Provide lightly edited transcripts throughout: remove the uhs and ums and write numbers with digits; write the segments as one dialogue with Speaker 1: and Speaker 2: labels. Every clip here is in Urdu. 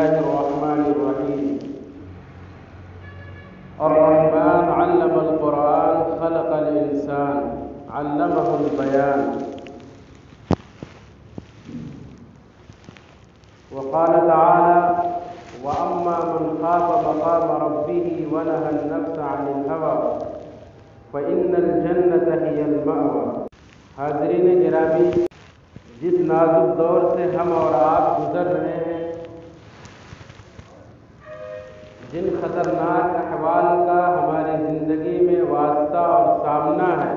Speaker 1: الله الرحمن الرحيم. الرحمن علم القرآن خلق الإنسان علمه البيان. وقال تعالى: وأما من خاف مقام ربه ونهى النفس عن الهوى فإن الجنة هي المأوى. حاضرین گرامی، جس نازک دور سے ہم اور آپ گزر رہے ہیں، جن خطرناک احوال کا ہماری زندگی میں واسطہ اور سامنا ہے،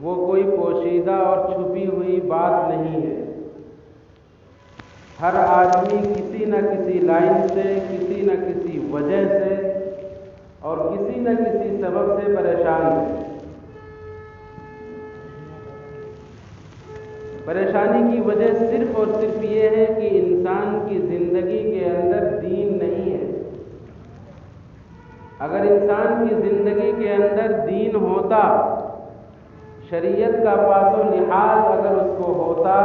Speaker 1: وہ کوئی پوشیدہ اور چھپی ہوئی بات نہیں ہے۔ ہر آدمی کسی نہ کسی لائن سے، کسی نہ کسی وجہ سے اور کسی نہ کسی سبب سے پریشان ہے۔ پریشانی کی وجہ صرف اور صرف یہ ہے کہ انسان کی زندگی کے اندر دین نہیں ہے۔ اگر انسان کی زندگی کے اندر دین ہوتا، شریعت کا پاس و لحاظ اگر اس کو ہوتا،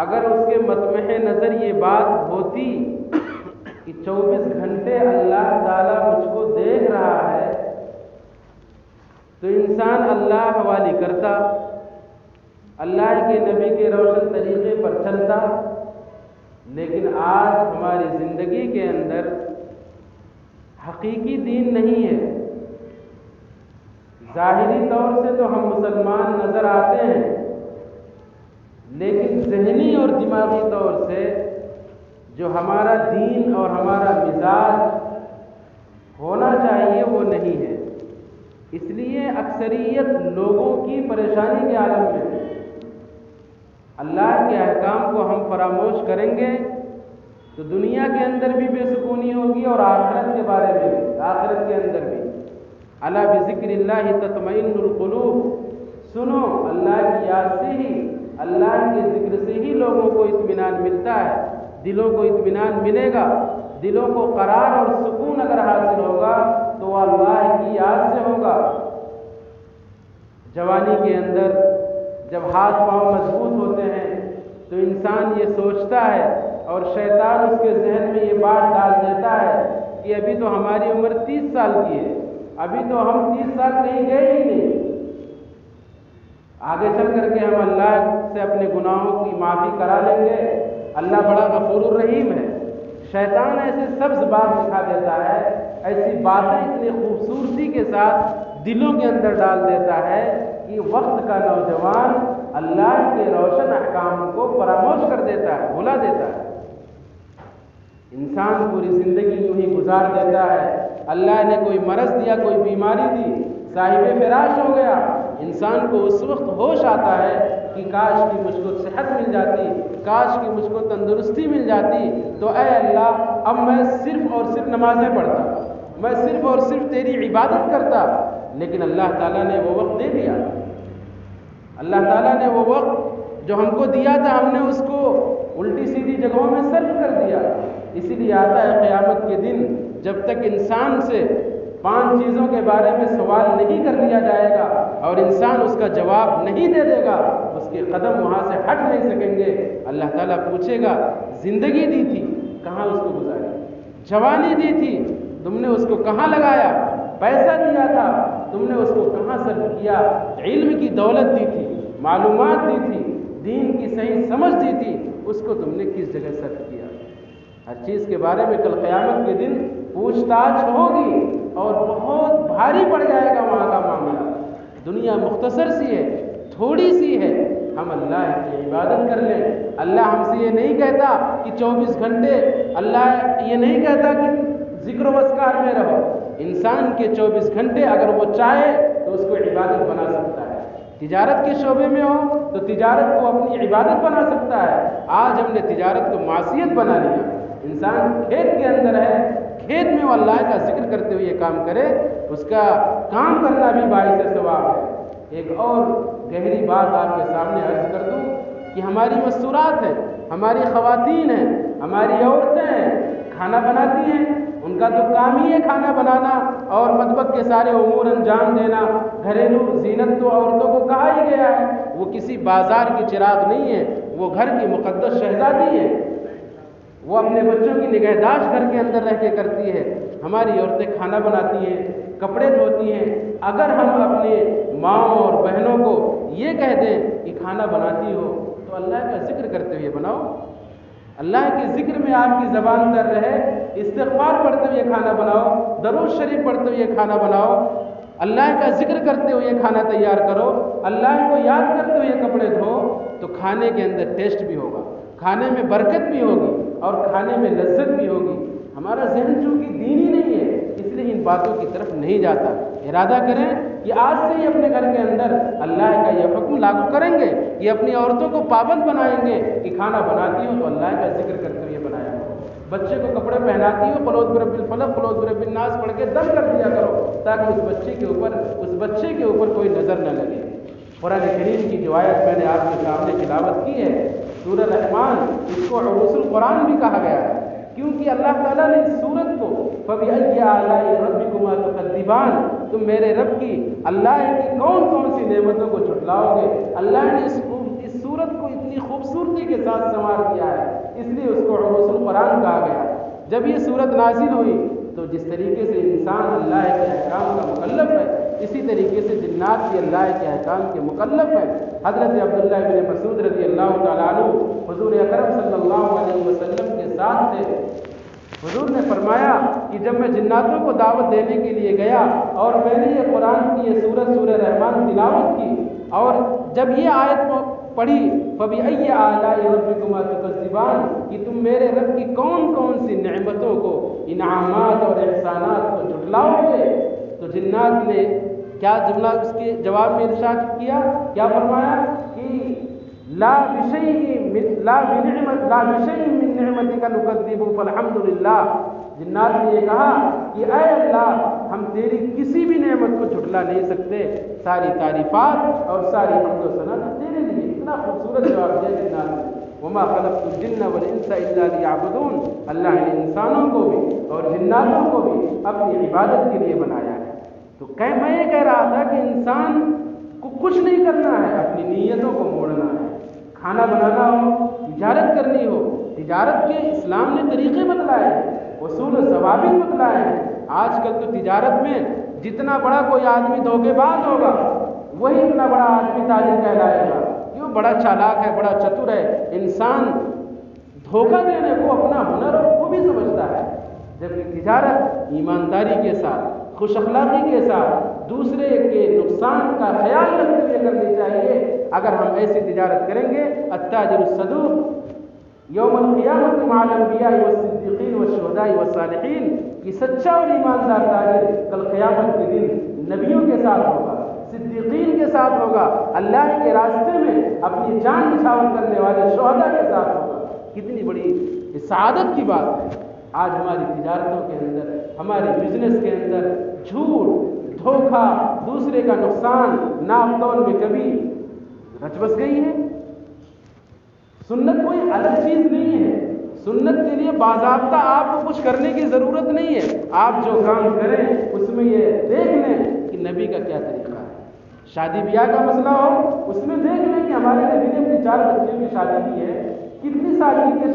Speaker 1: اگر اس کے مطمح نظر یہ بات ہوتی کہ 24 گھنٹے اللہ تعالیٰ مجھ کو دیکھ رہا ہے، تو انسان اللہ حوالی کرتا، اللہ کے نبی کے روشن طریقے پر چلتا۔ لیکن آج ہماری زندگی کے اندر حقیقی دین نہیں ہے۔ ظاہری طور سے تو ہم مسلمان نظر آتے ہیں، لیکن ذہنی اور دماغی طور سے جو ہمارا دین اور ہمارا مزاج ہونا چاہیے وہ نہیں ہے۔ اس لیے اکثریت لوگوں کی پریشانی کے عالم میں ہے۔ اللہ کے احکام کو ہم فراموش کریں گے تو دنیا کے اندر بھی بے سکونی ہوگی اور آخرت کے بارے میں بھی، آخرت کے اندر بھی۔ الا بذکر اللہ تطمئن القلوب، سنو اللہ کی یاد سے ہی، اللہ کے ذکر سے ہی لوگوں کو اطمینان ملتا ہے، دلوں کو اطمینان ملے گا۔ دلوں کو قرار اور سکون اگر حاصل ہوگا تو وہ اللہ کی یاد سے ہوگا۔ جوانی کے اندر جب ہاتھ پاؤں مضبوط ہوتے ہیں تو انسان یہ سوچتا ہے اور شیطان اس کے ذہن میں یہ بات ڈال دیتا ہے کہ ابھی تو ہماری عمر 30 سال کی ہے، ابھی تو ہم 30 سال کہیں گئے ہی نہیں، آگے چل کر کے ہم اللہ سے اپنے گناہوں کی معافی کرا لیں گے، اللہ بڑا غفور الرحیم ہے۔ شیطان ایسے سبز بات دکھا دیتا ہے، ایسی باتیں اتنی خوبصورتی کے ساتھ دلوں کے اندر ڈال دیتا ہے کہ وقت کا نوجوان اللہ کے روشن احکام کو فراموش کر دیتا ہے، بھلا دیتا ہے۔ انسان پوری زندگی یوں ہی گزار دیتا ہے، اللہ نے کوئی مرض دیا، کوئی بیماری دی، صاحب فراش ہو گیا، انسان کو اس وقت ہوش آتا ہے کہ کاش کہ مجھ کو صحت مل جاتی، کاش کہ مجھ کو تندرستی مل جاتی، تو اے اللہ اب میں صرف اور صرف نمازیں پڑھتا، میں صرف اور صرف تیری عبادت کرتا۔ لیکن اللہ تعالیٰ نے وہ وقت دے دیا، اللہ تعالیٰ نے وہ وقت جو ہم کو دیا تھا، ہم نے اس کو الٹی سیدھی جگہوں میں صرف کر دیا۔ اسی لیے آتا ہے قیامت کے دن، جب تک انسان سے 5 چیزوں کے بارے میں سوال نہیں کر لیا جائے گا اور انسان اس کا جواب نہیں دے دے گا، اس کے قدم وہاں سے ہٹ نہیں سکیں گے۔ اللہ تعالیٰ پوچھے گا، زندگی دی تھی کہاں اس کو گزاری، جوانی دی تھی تم نے اس کو کہاں لگایا، پیسہ دیا تھا تم نے اس کو کہاں صرف کیا، علم کی دولت دی تھی، معلومات دی تھی، دین کی صحیح سمجھ دی تھی، اس کو تم نے کس جگہ صرف کیا۔ ہر چیز کے بارے میں کل قیامت کے دن پوچھ تاچھ ہوگی اور بہت بھاری پڑ جائے گا وہاں کا معاملہ۔ دنیا مختصر سی ہے، تھوڑی سی ہے، ہم اللہ کی عبادت کر لیں۔ اللہ ہم سے یہ نہیں کہتا کہ 24 گھنٹے، اللہ یہ نہیں کہتا کہ ذکر و اذکار میں رہو۔ انسان کے 24 گھنٹے اگر وہ چاہے تو اس کو عبادت بنا سکتا ہے۔ تجارت کے شعبے میں ہو تو تجارت کو اپنی عبادت بنا سکتا ہے۔ آج ہم نے تجارت کو معصیت بنا لیا۔ انسان کھیت کے اندر ہے، کھیت میں وہ اللہ کا ذکر کرتے ہوئے یہ کام کرے، اس کا کام کرنا بھی باعث ثواب ہے۔ ایک اور گہری بات آپ کے سامنے عرض کر دوں کہ ہماری مستورات ہیں، ہماری خواتین ہیں، ہماری عورتیں ہیں، کھانا بناتی ہیں، ان کا تو کام ہی ہے کھانا بنانا اور مطبخ کے سارے امور انجام دینا۔ گھریلو زینت تو عورتوں کو کہا ہی گیا ہے، وہ کسی بازار کی چراغ نہیں ہے، وہ گھر کی مقدس شہزادی ہیں، وہ اپنے بچوں کی نگہداشت گھر کے اندر رہ کے کرتی ہے۔ ہماری عورتیں کھانا بناتی ہیں، کپڑے دھوتی ہیں۔ اگر ہم اپنے ماؤں اور بہنوں کو یہ کہہ دیں کہ کھانا بناتی ہو تو اللہ کا ذکر کرتے ہوئے بناؤ، اللہ کے ذکر میں آپ کی زبان تر رہے، استغفار پڑھتے ہوئے کھانا بناؤ، درود شریف پڑھتے ہوئے کھانا بناؤ، اللہ کا ذکر کرتے ہوئے کھانا تیار کرو، اللہ کو یاد کرتے ہوئے کپڑے دھو، تو کھانے کے اندر ٹیسٹ بھی ہوگا، کھانے میں برکت بھی ہوگی اور کھانے میں لذت بھی ہوگی۔ ہمارا ذہن چونکہ دینی نہیں ہے اس لیے ان باتوں کی طرف نہیں جاتا۔ ارادہ کریں کہ آج سے ہی اپنے گھر کے اندر اللہ کا یہ حکم لاگو کریں گے، یہ اپنی عورتوں کو پابند بنائیں گے کہ کھانا بناتی ہو تو اللہ کا ذکر کرتے ہوئے بنایا کرو، بچے کو کپڑے پہناتی ہو قل اعوذ برب الفلق قل اعوذ برب الناس پڑھ کے دم کر دیا کرو، تاکہ اس بچے کے اوپر کوئی نظر نہ لگے۔ قرآن کریم کی جو آیت میں نے آپ کے سامنے تلاوت کی ہے سورہ رحمان، اس کو عروس القرآن بھی کہا گیا ہے، کیونکہ اللہ تعالیٰ نے اس سورت کو فَبِأَيِّ آلَاءِ رَبِّكُمَا تُكَذِّبَانِ، تم میرے رب کی اللہ کی کون کون سی نعمتوں کو جھٹلاؤ گے۔ اللہ نے اس سورت کو اتنی خوبصورتی کے ساتھ سنوار دیا ہے، اس لیے اس کو عروس القرآن کہا گیا۔ جب یہ سورت نازل ہوئی تو جس طریقے سے انسان اللہ کے احکام کا مکلف ہے، اسی طریقے سے جنات بھی اللہ کے احکام کے مکلف ہیں۔ حضرت عبداللہ بن مسعود رضی اللہ تعالیٰ عنہ حضور اکرم صلی اللہ علیہ وسلم کے ساتھ تھے۔ حضور نے فرمایا کہ جب میں جناتوں کو دعوت دینے کے لیے گیا اور میں نے یہ قرآن کی یہ سورہ رحمان تلاوت کی اور جب یہ آیت پڑھی فَبِأَيِّ آلَاءِ رَبِّكُمَا تُكَذِّبَانِ، کہ تم میرے رب کی کون کون سی نعمتوں کو، انعامات اور احسانات کو جھٹلاؤ گے، تو جنات نے کیا جملہ اس کے جواب میں ارشاد کیا، کیا فرمایا کہ لا بشیء من نعمتک نکذب فالحمد للہ۔ جنات نے یہ کہا کہ اے اللہ ہم تیری کسی بھی نعمت کو جھٹلا نہیں سکتے، ساری تعریفات اور ساری حمد و ثنا تیرے لیے۔ اتنا خوبصورت جواب دیا جنات نے، وما خلقت الجن والانس الا لیعبدون، اللہ نے انسانوں کو بھی اور جناتوں کو بھی اپنی عبادت کے لیے بنایا ہے۔ تو میں یہ کہہ رہا تھا کہ انسان کو کچھ نہیں کرنا ہے، اپنی نیتوں کو موڑنا ہے۔ کھانا بنانا ہو، تجارت کرنی ہو، تجارت کے اسلام نے طریقے بتلائے ہیں، اصول و ضوابط بتلائے ہیں۔ آج کل تو تجارت میں جتنا بڑا کوئی آدمی دھوکے باز ہوگا وہی اتنا بڑا آدمی تاجر کہلائے گا، کیوں؟ بڑا چالاک ہے، بڑا چتر ہے۔ انسان دھوکہ دینے کو اپنا ہنر اور خوبی سمجھتا ہے، جبکہ تجارت ایمانداری کے ساتھ، خوش اخلاقی کے ساتھ، دوسرے کے نقصان کا خیال رکھتے ہوئے کرنی چاہیے۔ اگر ہم ایسی تجارت کریں گے، التاجر الصدوق یوم القیامت مع الانبیاء والصدیقین والشہداء والصالحین، کہ سچا اور ایماندار تاجر کل قیامت کے دن نبیوں کے ساتھ ہوگا، صدیقین کے ساتھ ہوگا، اللہ کے راستے میں اپنی جان نچھاور کرنے والے شہداء کے ساتھ ہوگا۔ کتنی بڑی سعادت کی بات ہے۔ آج ہماری تجارتوں کے اندر، ہمارے بزنس کے اندر جھوٹ، دھوکہ، دوسرے کا نقصان، ناپ تول میں کبھی رچ بس گئی ہے۔ سنت کوئی الگ چیز نہیں ہے، سنت کے لیے باضابطہ آپ کو کچھ کرنے کی ضرورت نہیں ہے۔ آپ جو کام کریں اس میں یہ دیکھ لیں کہ نبی کا کیا طریقہ ہے۔ شادی بیاہ کا مسئلہ ہو، اس میں دیکھ لیں کہ ہمارے نبی نے اپنی 4 بچیوں کی شادی کی ہے، کتنی سال کی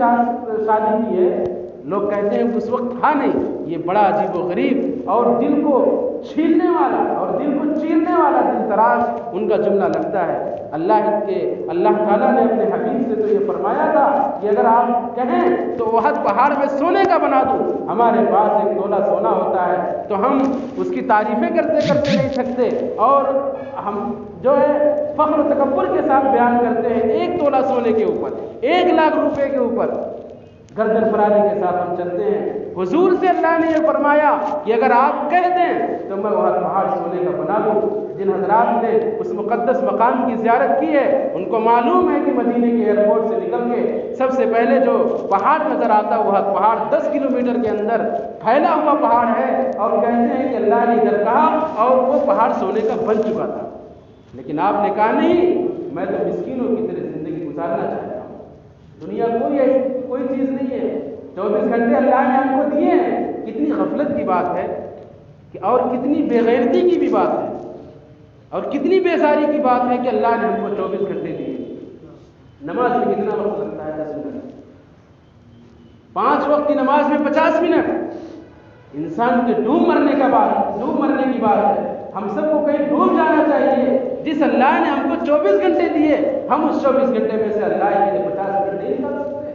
Speaker 1: شادی کی ہے۔ لوگ کہتے ہیں کہ اس وقت تھا نہیں، یہ بڑا عجیب و غریب اور دل کو چھیلنے والا اور دل کو چیرنے والا دل تراش ان کا جملہ لگتا ہے۔ اللہ تعالیٰ نے اپنے حبیب سے تو یہ فرمایا تھا کہ اگر آپ کہیں تو احد پہاڑ میں سونے کا بنا دوں، ہمارے پاس 1 تولہ سونا ہوتا ہے تو ہم اس کی تعریفیں کرتے کرتے نہیں تھکتے، اور ہم جو ہے فخر و تکبر کے ساتھ بیان کرتے ہیں 1 تولہ سونے کے اوپر، 1 لاکھ روپے کے اوپر گردن فراری کے ساتھ ہم چلتے ہیں۔ حضور سے اللہ نے یہ فرمایا کہ اگر آپ کہہ دیں تو میں وہاں پہاڑ سونے کا بنا دوں۔ جن حضرات نے اس مقدس مقام کی زیارت کی ہے ان کو معلوم ہے کہ مدینے کے ایئرپورٹ سے نکل کے سب سے پہلے جو پہاڑ نظر آتا ہے وہ پہاڑ 10 کلومیٹر کے اندر پھیلا ہوا پہاڑ ہے، اور کہتے ہیں کہ اللہ نے ادھر کہا اور وہ پہاڑ سونے کا بن چکا تھا، لیکن آپ نے کہا نہیں، میں تو مسکینوں کی طرح زندگی گزارنا چاہتا ہوں۔ دنیا کوئی چیز نہیں ہے، 24 گھنٹے اللہ نے ہم کو دیے ہیں۔ کتنی غفلت کی بات ہے اور کتنی بے غیرتی کی بھی بات ہے اور کتنی بیزاری کی بات ہے کہ اللہ نے ہم کو 24 گھنٹے دیے، نماز میں کتنا وقت لگتا ہے؟ 10 منٹ. 5 وقت کی نماز میں 50 منٹ. انسان کے ڈوب مرنے کی بات ہے. ہم سب کو کہیں ڈوب جانا چاہیے. جس اللہ نے ہم کو 24 گھنٹے دیے، ہم اس 24 گھنٹے میں سے اللہ کے لیے 50 منٹ نہیں نکال سکتے.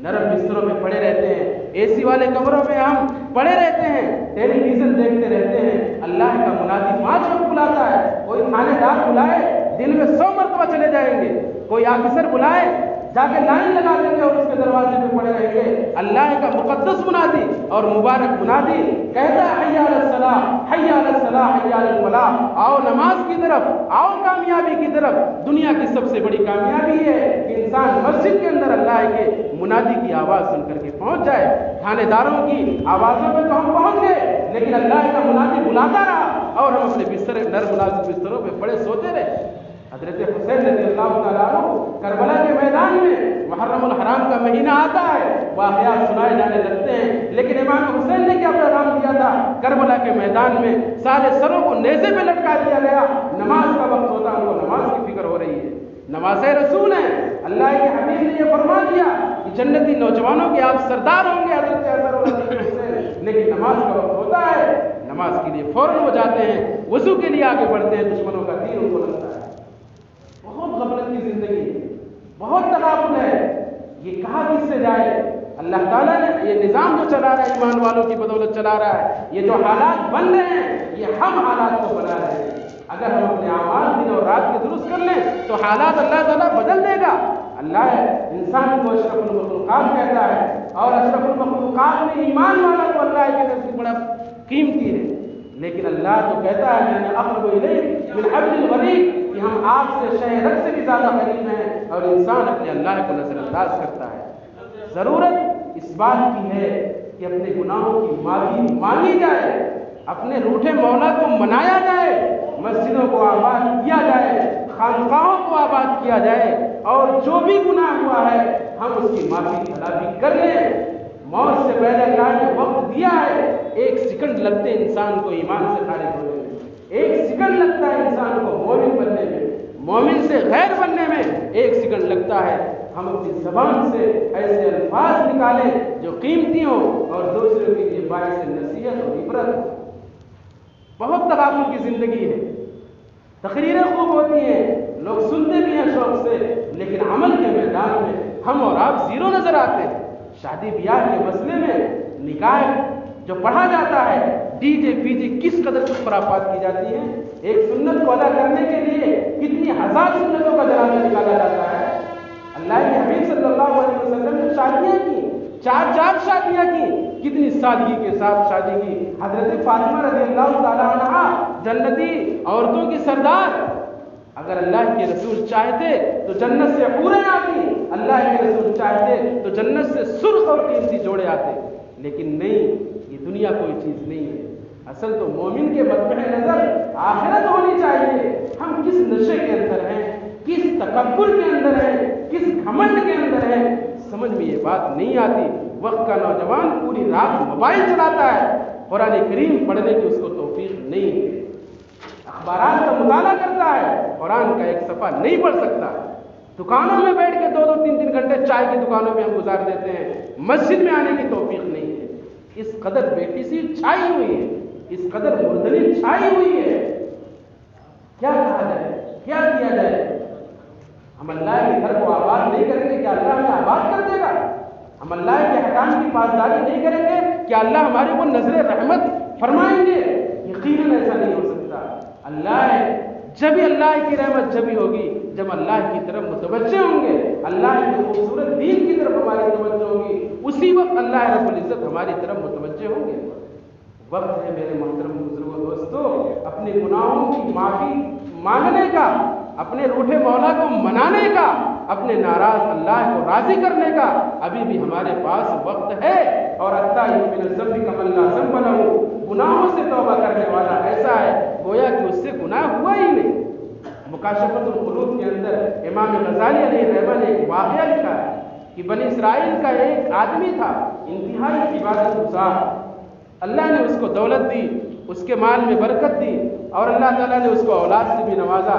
Speaker 1: نرم بستروں میں پڑے رہتے ہیں، اے سی والے کمروں میں ہم پڑے رہتے ہیں، ٹیلی ویژن دیکھتے رہتے ہیں. اللہ کا منادی 5 وقت بلاتا ہے. کوئی تھانے دار بلائے، دن میں 100 مرتبہ چلے جائیں گے. کوئی آفیسر بلائے، جا کے لائن لگا دیں گے اور اس کے دروازے پہ پڑے رہیں گے. اللہ کا مقدس منادی اور مبارک منادی کہتا ہے حی علی الصلاح، حی علی الصلاح، حی علی الفلاح. آؤ نماز کی طرف، آؤ کامیابی کی طرف. دنیا کی سب سے بڑی کامیابی ہے کہ انسان مسجد کے اندر اللہ کے منادی کی آواز سن کر کے پہنچ جائے. تھانے داروں کی آوازوں پہ تو ہم پہنچ گئے، لیکن اللہ کا منادی بلاتا رہا اور ہم اپنے نرم نازک بستروں پہ پڑے سوتے رہے. حضرت حسین رضی اللہ تعالیٰ عنہ کربلا کے میدان میں محرم الحرام کا مہینہ آتا ہے، واقعات سنائے جانے لگتے ہیں. لیکن امام حسین نے کیا پیغام دیا تھا؟ کربلا کے میدان میں سارے سروں کو نیزے پہ لٹکا دیا گیا. نماز کا وقت ہوتا ہے، ان کو نماز کی فکر ہو رہی ہے. نماز رسول ہے. اللہ کے حبیب نے یہ فرما دیا کہ جنتی نوجوانوں کے آپ سردار ہوں گے حضرت حسن اور حضرت حسین. لیکن نماز کا وقت ہوتا ہے، نماز کے لیے فوراً ہو جاتے ہیں، وضو کے لیے آگے بڑھتے ہیں. دشمنوں کا تیر ان کو لگتا ہے. بہت غفلت کی زندگی ہے، بہت تغافل ہے. یہ کہاں کس سے جائے؟ اللہ تعالیٰ نے یہ نظام جو چلا رہا ہے، ایمان والوں کی بدولت چلا رہا ہے. یہ جو حالات بن رہے ہیں، یہ ہم حالات کو بنا رہے ہیں. اگر ہم اپنے اعمال دن اور رات کے درست کر لیں تو حالات اللہ تعالیٰ بدل دے گا. اللہ انسان کو اشرف المخلوقات کہتا ہے، اور اشرف المخلوقات میں ایمان والا تو اللہ کے نزدیک بڑا قیمتی ہے. لیکن اللہ تو کہتا ہے میں نے اقرب الیک من حبل الورید، کہ ہم آپ سے شہ رگ سے بھی زیادہ قریب ہیں. اور انسان اپنے اللہ کو نظر انداز کرتا ہے. ضرورت اس بات کی ہے کہ اپنے گناہوں کی معافی مانگی جائے، اپنے روٹھے مولا کو منایا جائے، مسجدوں کو آباد کیا جائے، خانقاہوں کو آباد کیا جائے، اور جو بھی گناہ ہوا ہے ہم اس کی معافی طلبی کر لیں. موت سے پہلے اللہ نے وقت دیا ہے. 1 سیکنڈ لگتے انسان کو ایمان سے خارج ہونے میں. 1 سیکنڈ لگتا ہے انسان کو مومن بننے میں، مومن سے غیر بننے میں 1 سیکنڈ لگتا ہے. ہم اپنی زبان سے ایسے الفاظ نکالیں جو قیمتی ہوں اور دوسروں کے لیے باعث نصیحت اور عبرت ہو. بہت تغافل کی زندگی ہے. تقریریں خوب ہوتی ہیں، لوگ سنتے بھی ہیں شوق سے، لیکن عمل کے میدان میں ہم اور آپ زیرو نظر آتے ہیں. شادی بیاہ کے مسئلے میں نکاح جو پڑھا جاتا ہے، ڈی جے پی جے کس قدر خرافات کی جاتی ہیں. ایک سنت کو ادا کرنے کے لیے کتنی ہزار سنتوں کا جنازہ نکالا جاتا ہے. اللہ کے حبیب صلی اللہ علیہ وسلم نے شادیاں کی، 4 شادیاں کی، کتنی سادگی کے ساتھ شادی کی. حضرت فاطمہ رضی اللہ تعالیٰ عنہا جنتی عورتوں کی سردار. اگر اللہ کے رسول چاہتے تو جنت سے حوریں آتی، اللہ کے رسول چاہتے تو جنت سے سرخ اور قیمتی جوڑے آتے. لیکن نہیں، یہ دنیا کوئی چیز نہیں ہے. اصل تو مومن کے مطمئن نظر آخرت ہونی چاہیے. ہم کس نشے کے اندر ہیں، کس تکبر کے اندر ہیں، کس گھمنڈ کے اندر ہیں، سمجھ میں یہ بات نہیں آتی. وقت کا نوجوان پوری رات موبائل چلاتا ہے، قرآن کریم پڑھنے کی اس کو توفیق نہیں ہے. اخبارات کا مطالعہ کرتا ہے، قرآن کا 1 صفحہ نہیں پڑھ سکتا. دکانوں میں بیٹھ کے 2-2 3-3 گھنٹے چائے کی دکانوں میں ہم گزار دیتے ہیں. مسجد میں آنے کی توفیق نہیں ہے. اس قدر بے حسی چھائی ہوئی ہے، اس قدر مردلی چھائی ہوئی ہے. کیا کہا جائے، کیا کیا جائے؟ ہم اللہ کے گھر کو آباد نہیں کریں گے، کیا اللہ ہمیں آباد کر دے گا؟ ہم اللہ کے احکام کی پاسداری نہیں کریں گے، کیا اللہ ہمارے اوپر نظر رحمت فرمائیں گے؟ یقیناً ایسا نہیں ہو سکتا. جبھی اللہ کی رحمت جبھی ہوگی جب اللہ کی طرف متوجہ ہوں گے، اللہ کے خوبصورت دین کی طرف ہماری توجہ ہوگی، اسی وقت اللہ رب العزت ہماری طرف متوجہ ہوں گے. وقت ہے میرے محترم بزرگوں دوستو اپنے گناہوں کی معافی مانگنے کا، اپنے روٹھے مولا کو منانے کا، اپنے ناراض اللہ کو راضی کرنے کا. ابھی بھی ہمارے پاس وقت ہے. اور من الذنب کمن لا ذنب لہ، گناہوں سے توبہ کرنے والا ایسا ہے گویا کہ اس سے گناہ ہوا ہی نہیں. مکاشفۃ القلوب کے اندر امام غزالی علیہ الرحمہ نے ایک واقعہ لکھا ہے کہ بنی اسرائیل کا ایک آدمی تھا، انتہائی عبادت گزار. اللہ نے اس کو دولت دی، اس کے مال میں برکت دی، اور اللہ تعالیٰ نے اس کو اولاد سے بھی نوازا.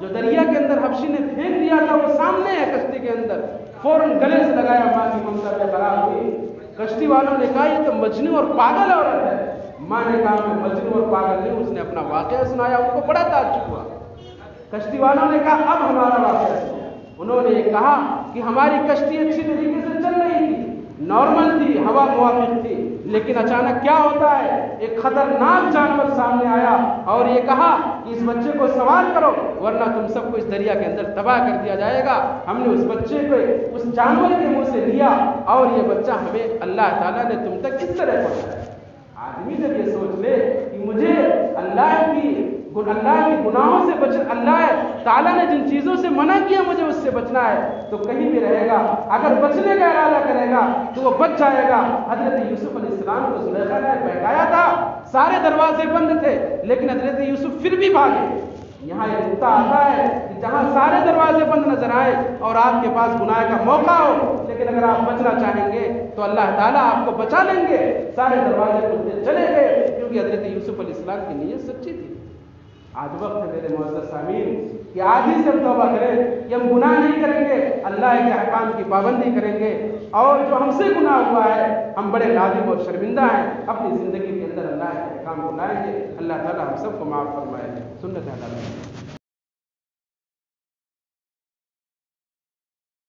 Speaker 1: جو دریا کے اندر حبشی نے پھینک دیا تھا وہ سامنے ہے کشتی کے اندر، فوراً گلے سے لگایا، ماں کی ممتا پہ قرار ہوئی۔ کشتی والوں نے کہا یہ تو مجنون اور پاگل عورت ہے۔ ماں نے کہا میں مجنون اور پاگل نہیں، اس نے اپنا واقعہ سنایا، ان کو بڑا تعجب ہوا۔ کشتی والوں نے کہا اب ہمارا واقعہ سنو۔ انہوں نے یہ کہا کہ ہماری کشتی اچھی طریقے سے چل رہی تھی، نارمل تھی، ہوا موافق تھی، لیکن اچانک کیا ہوتا ہے، ایک خطرناک جانور سامنے آیا اور یہ کہا کہ اس بچے کو سوار کرو ورنہ تم سب کو اس دریا کے اندر تباہ کر دیا جائے گا۔ ہم نے اس بچے کو اس جانور کے منہ سے لیا اور یہ بچہ ہمیں اللہ تعالیٰ نے تم تک کس طرح پہنچایا۔ آدمی جب یہ سوچ لے کہ مجھے اللہ کی گناہوں سے اللہ تعالیٰ نے جن چیزوں سے منع کیا مجھے اس سے بچنا ہے تو کہیں بھی رہے گا، اگر بچنے کا ارادہ کرے گا تو وہ بچ جائے گا۔ حضرت یوسف علیہ السلام کو زلیخا نے بہکایا تھا، سارے دروازے بند تھے لیکن حضرت یوسف پھر بھی بھاگے۔ یہاں یہ نقطہ آتا ہے کہ جہاں سارے دروازے بند نظر آئے اور آپ کے پاس گناہ کا موقع ہو، لیکن اگر آپ بچنا چاہیں گے تو اللہ تعالیٰ آپ کو بچا لیں گے۔ سارے دروازے کھلتے چلے گئے کیونکہ حضرت یوسف علیہ السلام کی نیت سچی تھی۔ آج وقت ہے میرے معزز سامعین کہ آج ہی سے ہم توبہ کریں کہ ہم گناہ نہیں کریں گے، اللہ کے احکام کی پابندی کریں گے، اور جو ہم سے گناہ ہوا ہے ہم بڑے نادم اور شرمندہ ہیں، اپنی زندگی کے اندر اللہ کے احکام کو لائیں گے۔ اللہ تعالیٰ ہم سب کو معاف فرمائے۔ سنت ہے اللہ۔